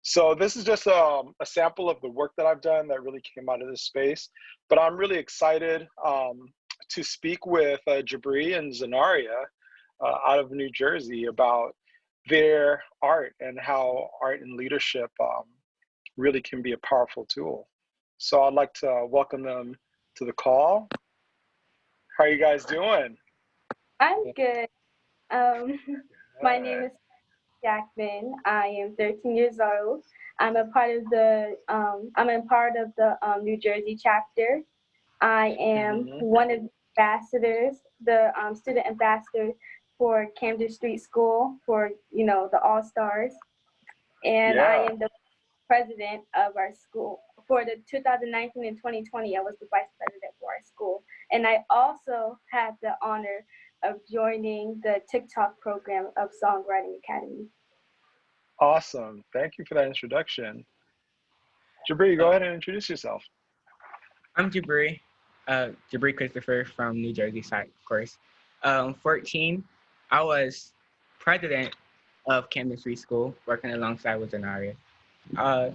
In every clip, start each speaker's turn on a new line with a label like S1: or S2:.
S1: So this is just a sample of the work that I've done that really came out of this space. But I'm really excited to speak with Jabree and Xanaria out of New Jersey about their art and how art and leadership really can be a powerful tool. So I'd like to welcome them to the call. How are you guys doing?
S2: I'm good. Um, my name is Jackman. I am 13 years old. I'm a part of the New Jersey chapter. I am
S1: Hmm.
S2: one of the ambassadors, the student ambassador for Camden Street School for the All Stars, and I
S1: Yeah,
S2: am the president of our school for the 2019 and 2020. I was the vice president for our school, and I also had the honor of joining the TikTok program of Songwriting Academy.
S1: awesome. Thank you for that introduction. Jabree, go
S3: Uh,
S1: ahead and introduce yourself.
S3: I'm Jabree, Jabree Christopher from New Jersey side, of course. 14, I was president of Camden Street School, working alongside with Xanaria. I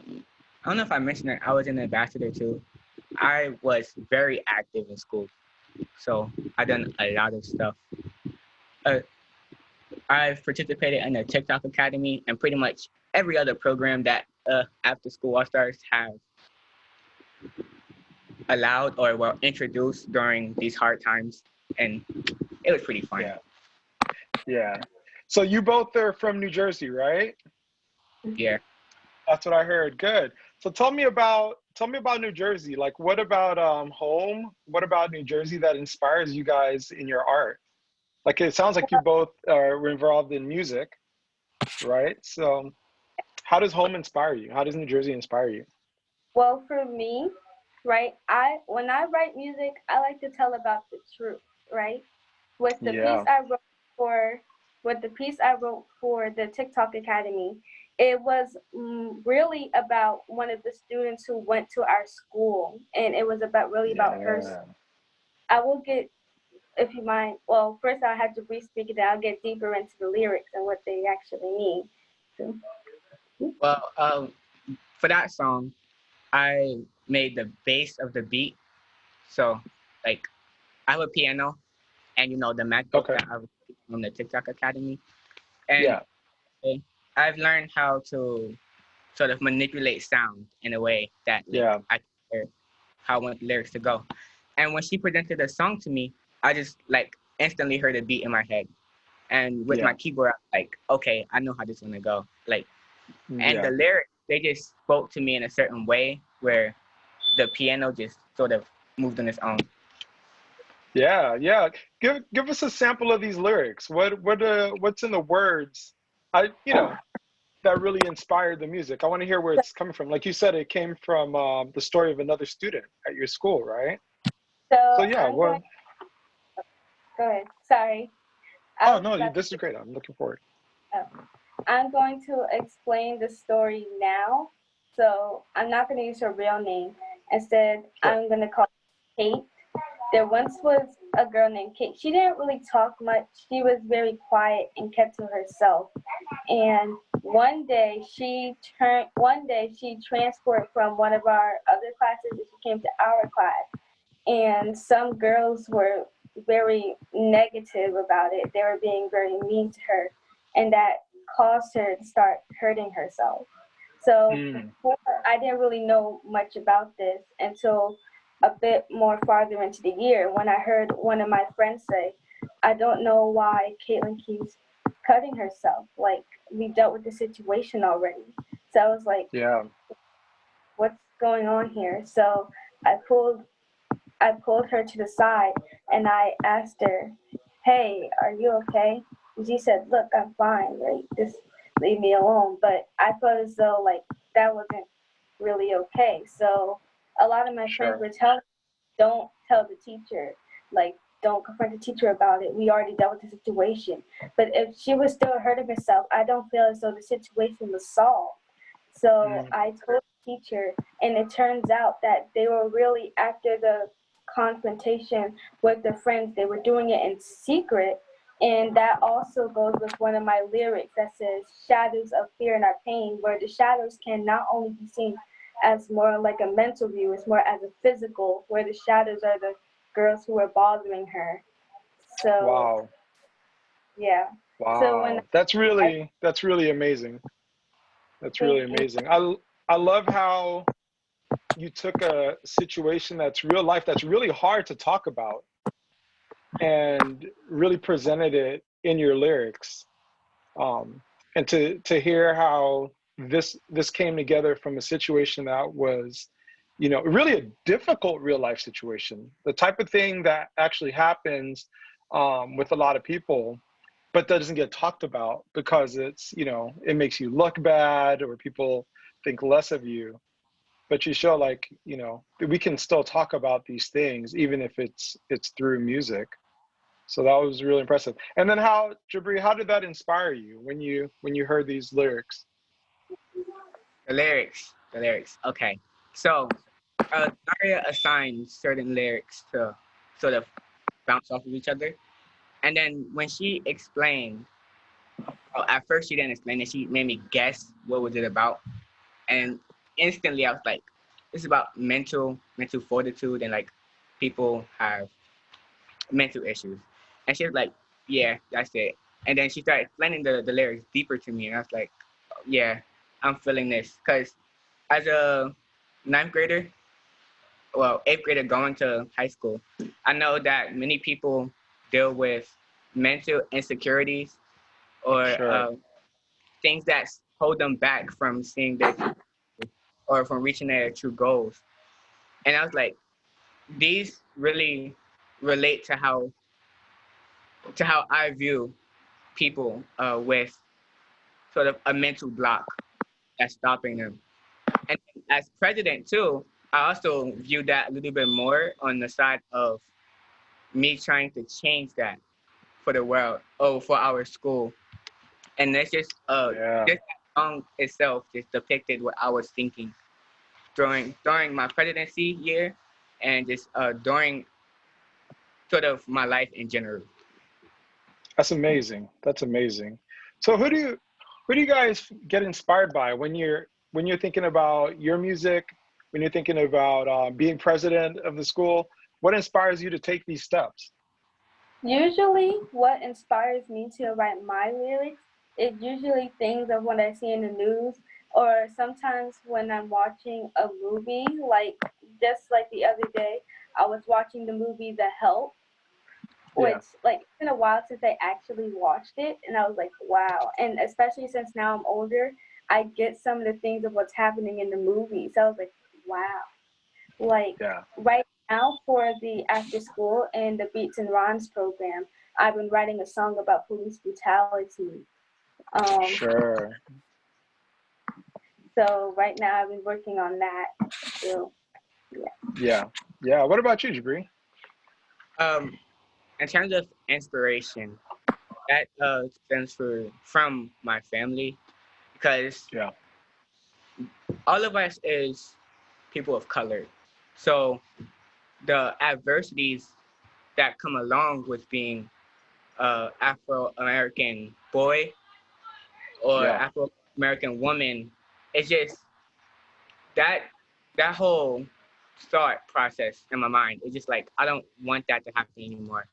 S3: don't know if I mentioned it, I was an ambassador too. I was very active in school, so I done a lot of stuff. Uh, I've participated in the TikTok Academy and pretty much every other program that after school all stars have allowed or were introduced during these hard times, and it was pretty fun.
S1: Yeah, yeah. So you both are from New Jersey, right?
S3: Yeah.
S1: That's what I heard. Good. So tell me about New Jersey. Like, what about home? What about New Jersey that inspires you guys in your art? Like, it sounds like you both were involved in music, right? So how does home inspire you? How does New Jersey inspire you?
S2: Well, for me, right, I when I write music, I like to tell about the truth, right? With the piece
S1: Yeah,
S2: I wrote for with the piece I wrote for the TikTok Academy, it was really about one of the students who went to our school, and it was about really about her.
S1: yeah.
S2: I will get, if you mind. Well, first I had to re-speak it. Then I'll get deeper into the lyrics and what they actually mean. So,
S3: Well, for that song, I made the bass of the beat. So, like, I have a piano and the MacBook
S1: Okay.
S3: that I received from the TikTok Academy, and
S1: Yeah,
S3: uh, I've learned how to sort of manipulate sound in a way that like
S1: yeah,
S3: I can hear how I want the lyrics to go. And when she presented the song to me, I just like instantly heard a beat in my head. And with my
S1: yeah,
S3: keyboard, I'm like, okay, I know how this is gonna go. Like, and
S1: yeah,
S3: the lyrics, they just spoke to me in a certain way where the piano just sort of moved on its own.
S1: yeah, yeah. Give us a sample of these lyrics. What's in the words? That really inspired the music. I want to hear where it's coming from. Like you said, it came from the story of another student at your school, right? So
S2: so
S1: yeah,
S2: I'm going.
S1: well,
S2: Go ahead. Sorry, I
S1: oh
S2: was
S1: no,
S2: about to.
S1: this is great. I'm looking forward.
S2: I'm going to explain the story now. So I'm not going to use her real name. Instead,
S1: Sure.
S2: I'm going to call her Kate. There once was a girl named Kate. She didn't really talk much. She was very quiet and kept to herself. And one day she transferred from one of our other classes and she came to our class. And some girls were very negative about it. They were being very mean to her, and that caused her to start hurting herself. So
S1: Mm,
S2: before, I didn't really know much about this until a bit more farther into the year when I heard one of my friends say, I don't know why Caitlin keeps cutting herself. Like, we dealt with the situation already. So I was like,
S1: yeah.
S2: what's going on here? So I pulled I pulled her to the side and I asked her, hey, are you okay? And she said, look, I'm fine. Like, just leave me alone. But I felt as though, like, that wasn't really okay. So a lot of my friends
S1: Sure.
S2: were telling me, don't tell the teacher. Like, don't confront the teacher about it. We already dealt with the situation. But if she was still hurting herself, I don't feel as though the situation was solved. So
S1: Mm,
S2: I told the teacher, and it turns out that they were really after the confrontation with their friends. They were doing it in secret, And that also goes with one of my lyrics that says, shadows of fear and our pain, where the shadows can not only be seen as more like a mental view, it's more as a physical, where the shadows are the girls who are bothering her. So,
S1: Wow.
S2: yeah. So when
S1: Wow.
S2: I
S1: That's really amazing. That's really
S2: thank you.
S1: amazing. I love how you took a situation that's real life, that's really hard to talk about, and really presented it in your lyrics. Um, and to hear how this came together from a situation that was, you know, really a difficult real life situation, the type of thing that actually happens with a lot of people, but doesn't get talked about because it's, you know, it makes you look bad or people think less of you. But you show, like, you know, we can still talk about these things even if it's through music. So that was really impressive. And then how, Jabree, how did that inspire you when you heard these lyrics?
S3: The lyrics. Okay, so Daria assigned certain lyrics to sort of bounce off of each other, and then when she explained, well, at first she didn't explain it. She made me guess what was it about, and instantly I was like, "It's about mental fortitude, and like people have mental issues." And she was like, "Yeah, that's it." And then she started explaining the lyrics deeper to me, and I was like, "Yeah, I'm feeling this." Because as a ninth grader, well, eighth grader going to high school, I know that many people deal with mental insecurities or
S1: Sure.
S3: things that hold them back from seeing their true or from reaching their true goals. And I was like, these really relate to how I view people with sort of a mental block that's stopping them. And as president too, I also view that a little bit more on the side of me trying to change that for the world, oh, for our school. And that's
S1: Yeah.
S3: just that song itself just depicted what I was thinking during my presidency year and just during sort of my life in general.
S1: That's amazing. That's amazing. So who do you guys get inspired by when you're thinking about your music, when you're thinking about being president of the school? What inspires you to take these steps?
S2: Usually, what inspires me to write my lyrics is usually things of what I see in the news, or sometimes when I'm watching a movie. Like just like the other day, I was watching the movie The Help,
S1: Yeah.
S2: which like it's been a while since I actually watched it, and I was like, wow. And especially since now I'm older, I get some of the things of what's happening in the movie. So I was like, wow. Like
S1: Yeah.
S2: right now for the after school and the Beats and Rhymes program, I've been writing a song about police brutality. Um,
S1: Sure.
S2: so right now I've been working on that. So yeah.
S1: Yeah. Yeah. What about you, Jabree?
S3: Um, in terms of inspiration, that stems from my family because
S1: Yeah.
S3: all of us is people of color. So the adversities that come along with being Afro American boy or
S1: Yeah.
S3: Afro American woman, it's just that that whole thought process in my mind. It's just like I don't want that to happen anymore,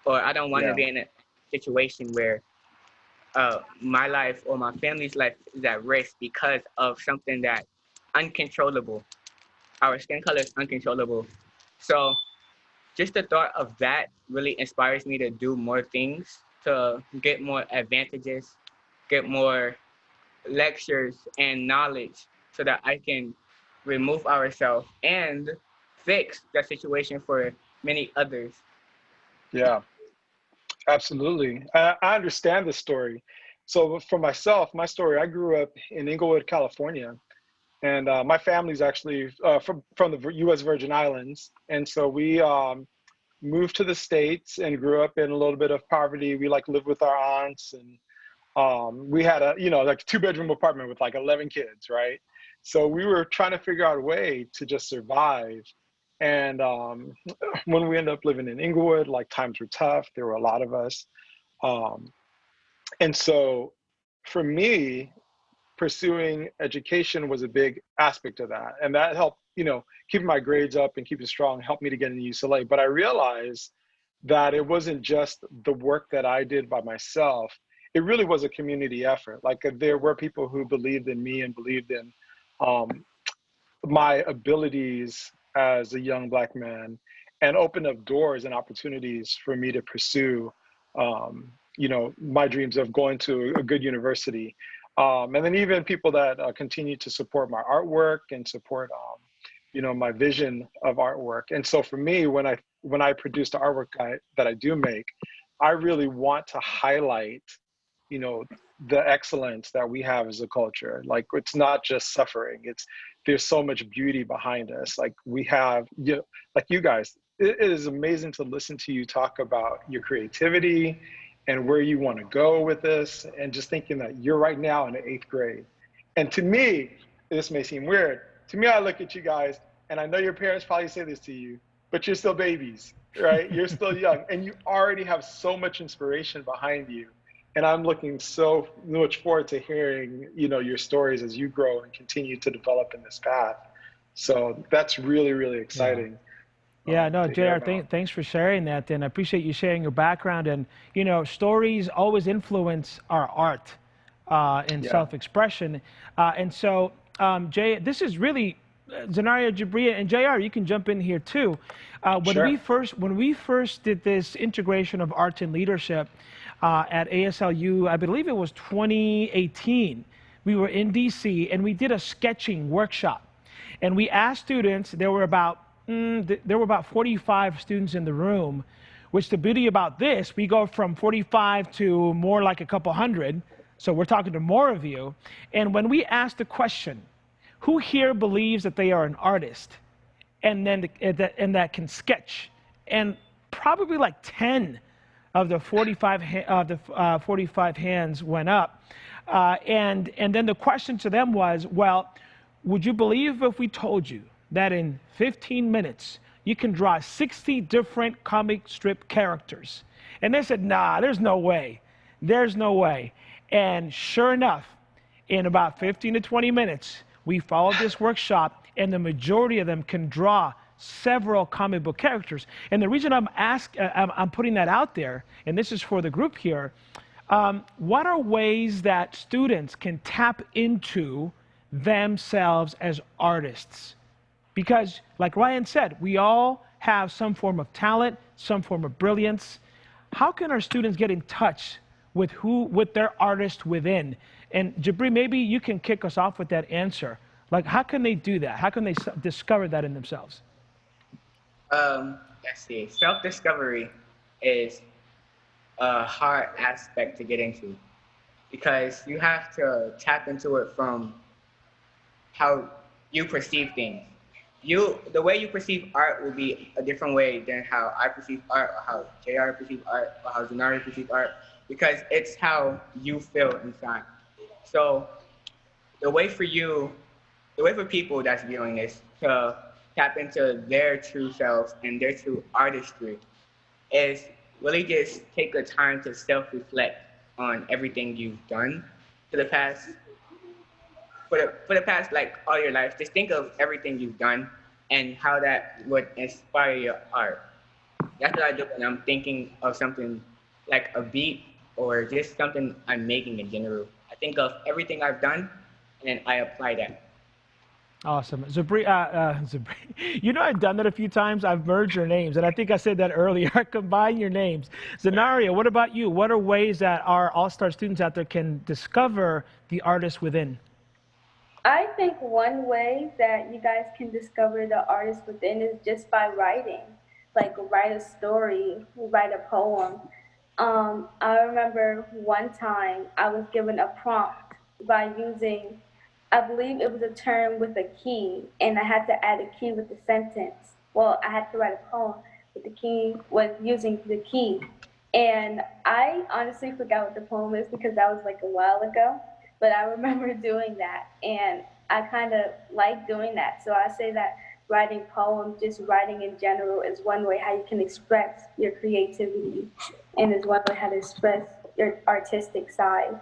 S3: or I don't want to
S1: Yeah.
S3: be in a situation where my life or my family's life is at risk because of something that uncontrollable. Our skin color is uncontrollable. So just the thought of that really inspires me to do more things, to get more advantages, get more lectures and knowledge so that I can remove ourselves and fix the situation for many others.
S1: Yeah. Absolutely. I understand the story. So for myself, my story, I grew up in Inglewood, California, and my family's actually from the U.S. Virgin Islands, and so we moved to the States and grew up in a little bit of poverty. We like lived with our aunts, and we had a, you know, like 2 bedroom apartment with like 11 kids, right? So we were trying to figure out a way to just survive. And when we ended up living in Inglewood, like times were tough. There were a lot of us. Um, and so for me, pursuing education was a big aspect of that. And that helped, keeping my grades up and keeping strong helped me to get into UCLA. But I realized that it wasn't just the work that I did by myself. It really was a community effort. Like there were people who believed in me and believed in um, my abilities as a young Black man, and opened up doors and opportunities for me to pursue, my dreams of going to a good university. And then even people that continue to support my artwork and support, my vision of artwork. And so for me, when I produce the artwork that I do make, I really want to highlight, you know, the excellence that we have as a culture. Like it's not just suffering. There's so much beauty behind us. Like we have, like you guys, it is amazing to listen to you talk about your creativity and where you want to go with this, and just thinking that you're right now in the 8th grade. And to me, this may seem weird. To me, I look at you guys, and I know your parents probably say this to you, but you're still babies, right? You're still young, and you already have so much inspiration behind you. And I'm looking so much forward to hearing, your stories as you grow and continue to develop in this path. So that's really, really
S4: Yeah.
S1: exciting.
S4: Yeah, no,
S1: To hear
S4: JR,
S1: about.
S4: thanks for sharing that, and I appreciate you sharing your background. And stories always influence our art and
S1: Yeah,
S4: self-expression. And so, Jay, this is really Xanaria, Jabree, and JR. You can jump in here too. When
S1: sure.
S4: we first did this integration of art and leadership at ASLU, I believe it was 2018. We were in DC and we did a sketching workshop, and we asked students. There were about 45 students in the room, which the beauty about this, we go from 45 to more like a couple hundred. So we're talking to more of you. And when we asked the question, who here believes that they are an artist and that can sketch? And probably like 10 of the 45 hands went up. And then the question to them was, well, would you believe if we told you that in 15 minutes you can draw 60 different comic strip characters? And they said, nah, there's no way. There's no way. And sure enough, in about 15 to 20 minutes, we followed this workshop, and the majority of them can draw several comic book characters. And the reason I'm putting that out there, and this is for the group here, what are ways that students can tap into themselves as artists? Because, like Ryan said, we all have some form of talent, some form of brilliance. How can our students get in touch with their artist within? And Jabree, maybe you can kick us off with that answer. Like, how can they do that? How can they discover that in themselves?
S3: Let's see. Self-discovery is a hard aspect to get into because you have to tap into it from how you perceive things. The way you perceive art will be a different way than how I perceive art, or how JR perceives art, or how Xanaria perceives art, because it's how you feel inside. So the way for people that's viewing this to tap into their true selves and their true artistry is really just take the time to self-reflect on everything you've done for the past like all your life. Just think of everything you've done and how that would inspire your art. That's what I do when I'm thinking of something like a beat or just something I'm making in general. I think of everything I've done and then I apply that.
S4: Awesome. Jabree, I've done that a few times. I've merged your names, and I think I said that earlier. Combine your names. Xanaria, what about you? What are ways that our all-star students out there can discover the artist within?
S2: I think one way that you guys can discover the artist within is just by writing. Like write a story, write a poem. I remember one time I was given a prompt by using, I believe it was a term with a key, and I had to add a key with the sentence. Well, I had to write a poem with the key, with using the key. And I honestly forgot what the poem is because that was like a while ago, but I remember doing that, and I kind of like doing that. So I say that writing poems, just writing in general is one way how you can express your creativity, and is one way how to express your artistic side.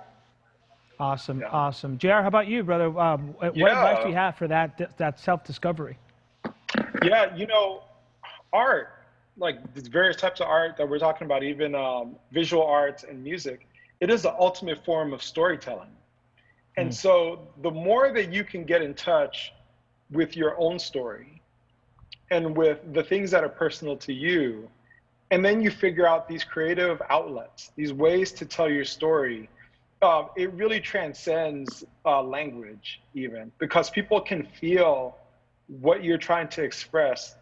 S4: Awesome,
S1: Yeah.
S4: awesome. JR, how about you, brother? What advice do
S1: Yeah.
S4: you have for that self-discovery?
S1: Yeah. Art, like these various types of art that we're talking about, even visual arts and music, it is the ultimate form of storytelling. And so the more that you can get in touch with your own story and with the things that are personal to you, and then you figure out these creative outlets, these ways to tell your story, it really transcends language even, because people can feel what you're trying to express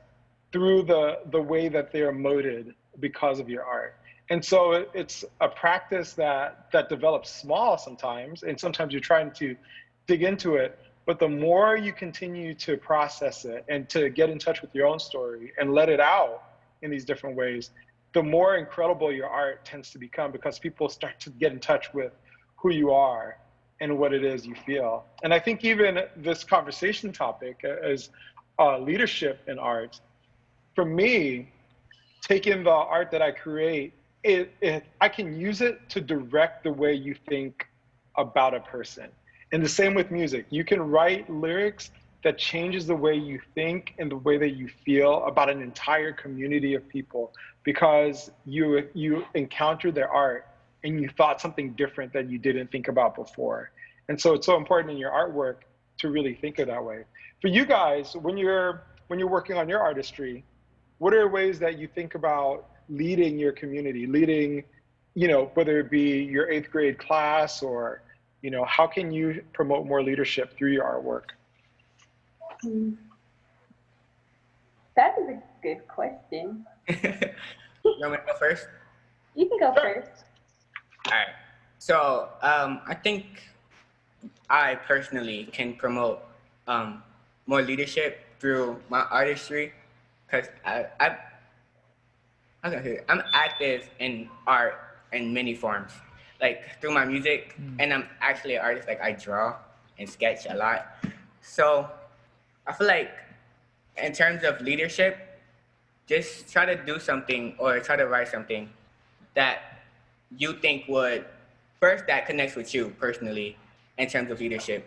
S1: through the way that they're emoted because of your art. And so it's a practice that develops small sometimes, and sometimes you're trying to dig into it. But the more you continue to process it and to get in touch with your own story and let it out in these different ways, the more incredible your art tends to become, because people start to get in touch with who you are and what it is you feel. And I think even this conversation topic is leadership in art. For me, taking the art that I create, I can use it to direct the way you think about a person. And the same with music. You can write lyrics that changes the way you think and the way that you feel about an entire community of people, because you encountered their art and you thought something different that you didn't think about before. And so it's so important in your artwork to really think of that way. For you guys, when you're working on your artistry, what are ways that you think about leading your community, leading, whether it be your 8th grade class, or, how can you promote more leadership through your artwork?
S2: That is a good question.
S3: You want me to go first?
S2: You can go first.
S3: All right. So I think I personally can promote more leadership through my artistry, because I'm active in art in many forms, like through my music, and I'm actually an artist. Like I draw and sketch a lot. So I feel like in terms of leadership, just try to do something or try to write something that you think would, first, that connects with you personally in terms of leadership.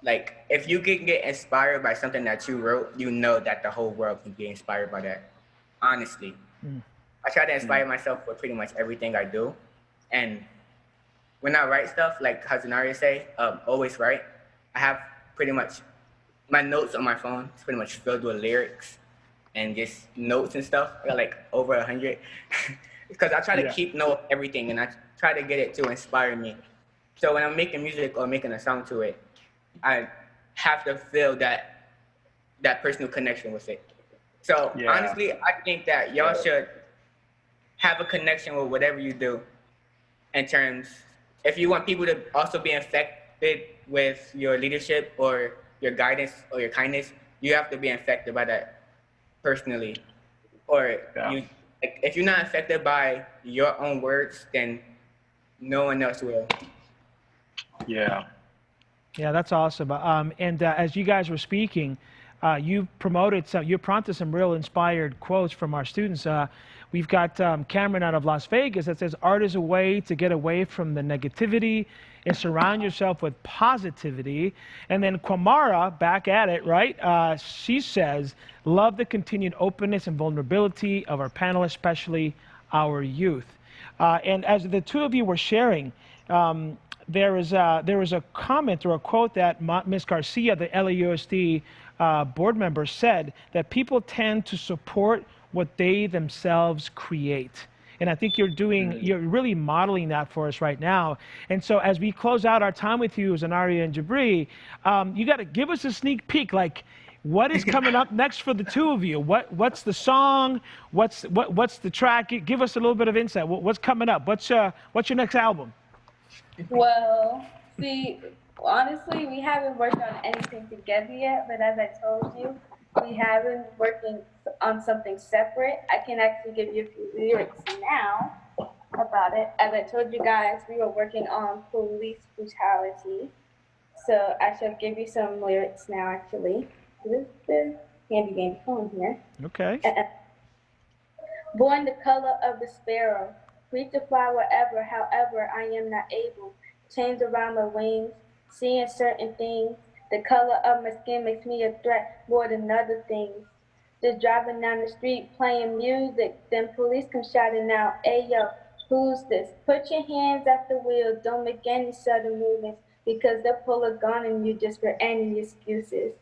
S3: Like if you can get inspired by something that you wrote, you know that the whole world can be inspired by that. Honestly. I try to inspire myself with pretty much everything I do. And when I write stuff, like how Xanaria say, always write, I have pretty much my notes on my phone. It's pretty much filled with lyrics and just notes and stuff. I got like over 100. Because I try to keep note of everything, and I try to get it to inspire me. So when I'm making music or making a song to it, I have to feel that personal connection with it. So honestly, I think that y'all should have a connection with whatever you do. In terms, if you want people to also be infected with your leadership or your guidance or your kindness, you have to be infected by that personally. Or if you're not affected by your own words, then no one else will.
S4: Yeah, that's awesome. And as you guys were speaking, you prompted some real inspired quotes from our students. We've got Cameron out of Las Vegas that says, art is a way to get away from the negativity and surround yourself with positivity. And then Kwamara, back at it, right? She says, love the continued openness and vulnerability of our panel, especially our youth. And as the two of you were sharing, there was a comment or a quote that Ms. Garcia, the LAUSD board member, said that people tend to support what they themselves create. And I think you're really modeling that for us right now. And so as we close out our time with you, Xanaria and Jabree, you got to give us a sneak peek, like what is coming up next for the two of you? What's the song? What's the track? Give us a little bit of insight. What's coming up? What's your next album?
S2: Well, see, honestly, we haven't worked on anything together yet, but as I told you, we have been working on something separate. I can actually give you a few lyrics now about it. As I told you guys, we were working on police brutality. So I shall give you some lyrics now, actually. Candy game phone here.
S4: Okay.
S2: Born the color of the sparrow, free to fly wherever, however, I am not able. Chains around my wings, seeing certain things. The color of my skin makes me a threat more than other things. Just driving down the street playing music, then police come shouting out, "Hey yo, who's this?" Put your hands at the wheel, don't make any sudden movements, because they'll pull a gun on you just for any excuses.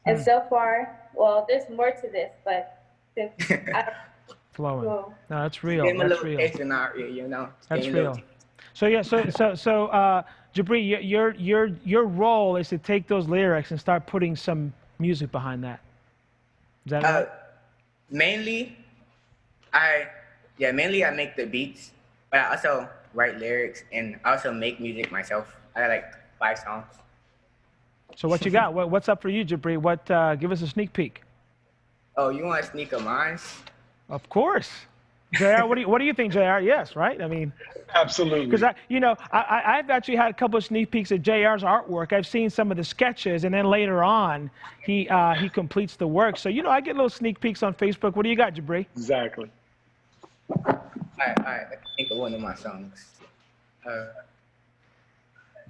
S2: And so far, well, there's more to this, but since I
S4: Flowing.
S2: Cool.
S4: No, that's
S3: Give
S4: real.
S3: him a
S4: That's
S3: little
S4: real.
S3: taste Xanaria, you know.
S4: That's real. So yeah, Jabree, your role is to take those lyrics and start putting some music behind that. Is that right?
S3: Mainly, mainly I make the beats, but I also write lyrics and I also make music myself. I got like 5 songs.
S4: So what you got? What's up for you, Jabree? Give us a sneak peek.
S3: Oh, you want to sneak a mine?
S4: Of course. JR, what do you think, JR? Yes, right? I mean,
S1: Absolutely.
S4: because I've actually had a couple of sneak peeks of JR's artwork. I've seen some of the sketches, and then later on, he completes the work. So I get little sneak peeks on Facebook. What do you got, Jabree?
S1: Exactly.
S3: All right. I think of one of my songs.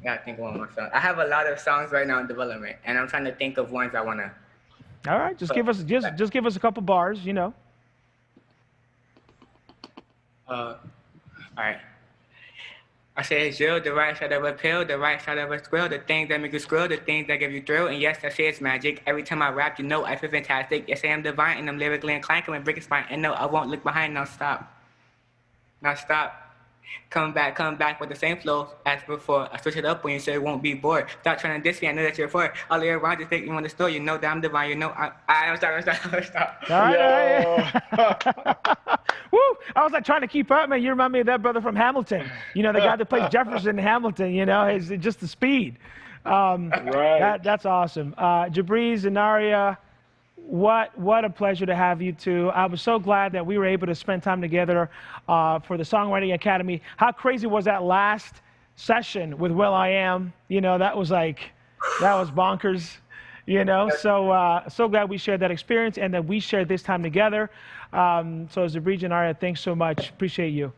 S3: Gotta think of one of my songs. I have a lot of songs right now in development, and I'm trying to think of ones I wanna.
S4: All right, just give us a couple bars,
S3: All right. I say it's real, the right side of a pill, the right side of a squirrel, the things that make you squirrel, the things that give you thrill. And yes, I say it's magic. Every time I rap, I feel fantastic. Yes, I am divine, and I'm lyrically inclined, coming break a spine. And no, I won't look behind, now stop. Now stop. Come back with the same flow as before. I switch it up when you say it won't be bored. Stop trying to diss me, I know that you're for it. All the way around, just take me on the store. You know that I'm divine, I don't stop.
S4: All right. Woo! I was like trying to keep up, man. You remind me of that brother from Hamilton. The guy that plays Jefferson in Hamilton. It's just the speed.
S1: Right.
S4: That's awesome. Jabree, Xanaria, what a pleasure to have you two. I was so glad that we were able to spend time together for the Songwriting Academy. How crazy was that last session with Will I Am? That was bonkers. So glad we shared that experience and that we shared this time together. So Jabree, Xanaria, thanks so much. Appreciate you.